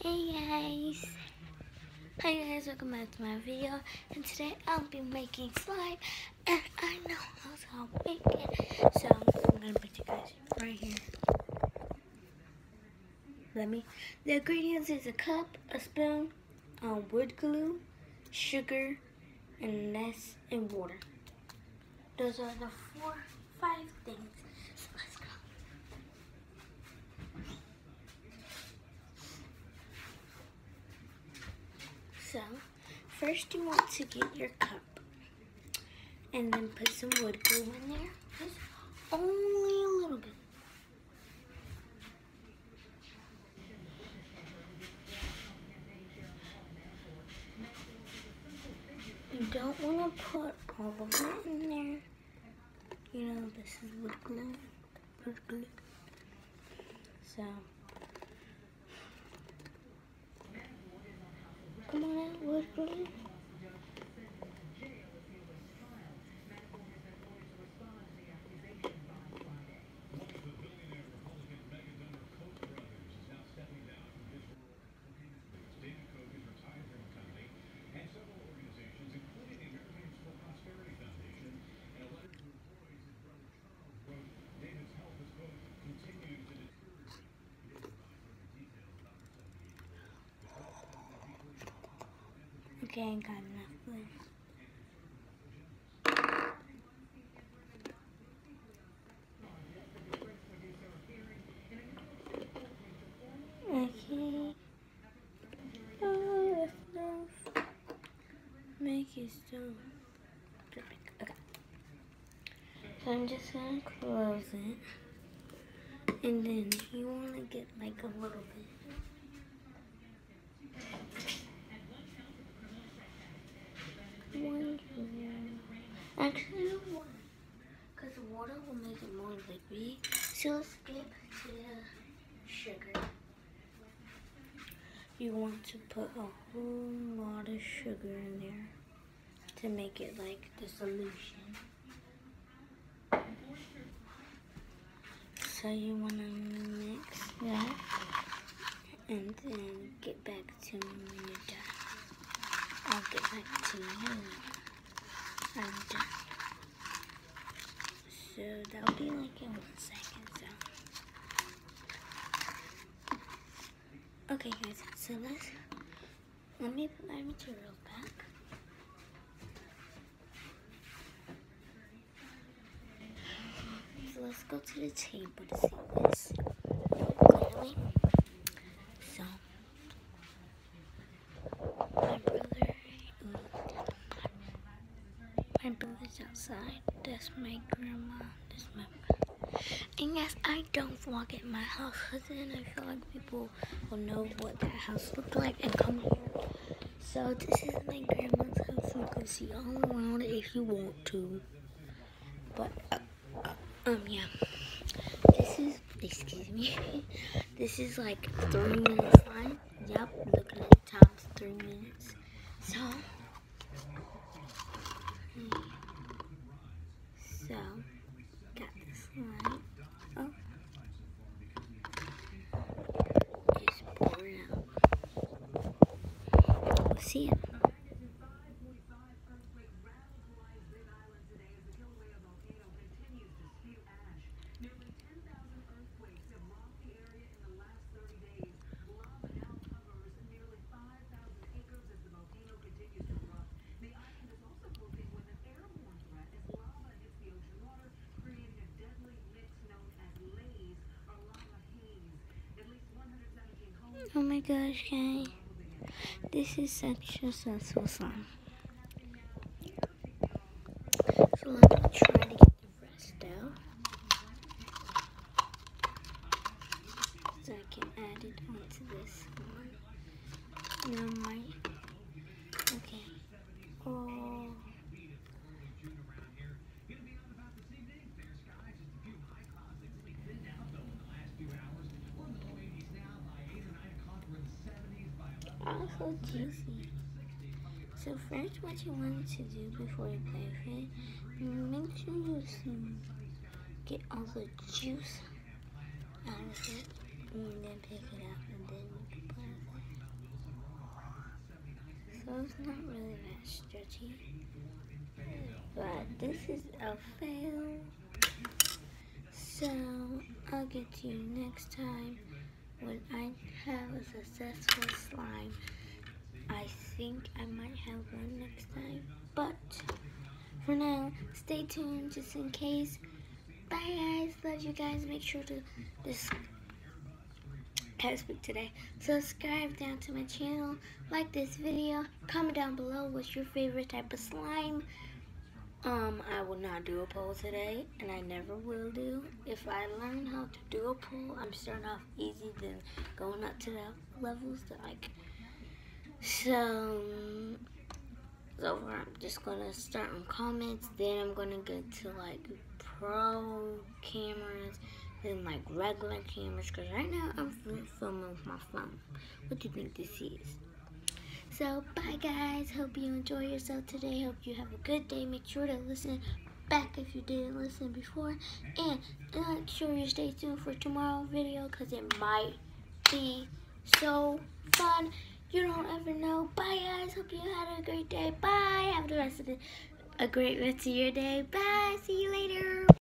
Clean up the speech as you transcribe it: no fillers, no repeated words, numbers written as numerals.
Hey guys! Hi guys, welcome back to my video, and today I'll be making slime, and I know how to make it, so I'm gonna put you guys right here. The ingredients is a cup, a spoon, wood glue, sugar, and less, and water. Those are the 5 things, so let's go. So, first you want to get your cup and then put some wood glue in there. Just only a little bit. You don't want to put all of it in there. You know, this is wood glue. Wood glue. So, come on out, wood glue. Okay, I got enough glue. Okay. Oh, that's enough. Make it so perfect. Okay. So I'm just gonna close it. And then you wanna get like a little bit. Actually, because the water will make it more liquidy. So let's skip to the sugar. You want to put a whole lot of sugar in there to make it like the solution. So you want to mix that and then get back to me when you're done. I'll get back to you when I'm done. So that'll be like in 1 second. So okay guys, so let me put my materials back. So let's go to the table to see this. Clearly. So my brother's outside. That's my grandma. That's my brother. And yes, I don't vlog at my house because then I feel like people will know what that house looked like and come here. So this is my grandma's house. You can see all around it if you want to. But yeah. This is, excuse me. This is like 3 minutes line. Yep, looking at the times 3 minutes. So got this line. Oh. Just pour it out. We'll see it. Oh my gosh, guys. This is such a successful song. So let me try to get the rest out. So I can add it onto this one. No, my, okay. Oh. Also juicy. So first, what you want to do before you play with it, make sure you get all the juice out of it, and then pick it up, and then you can play with it. so it's not really that stretchy. But this is a fail. So I'll get to you next time when I have a successful slime. I think I might have one next time. But for now, stay tuned just in case. Bye guys. Love you guys. Make sure to can't speak today. Subscribe down to my channel. Like this video. Comment down below what's your favorite type of slime. I will not do a poll today, and I never will do. If I learn how to do a poll, I'm starting off easy, then going up to the levels that like. So I'm just gonna start on comments, then I'm gonna get to like pro cameras, then like regular cameras, because right now I'm filming with my phone. What do you think this is? So, bye guys. Hope you enjoy yourself today. Hope you have a good day. Make sure to listen back if you didn't listen before. And make sure you stay tuned for tomorrow's video because it might be so fun. You don't ever know. Bye guys. Hope you had a great day. Bye. Have a great rest of your day. Bye. See you later.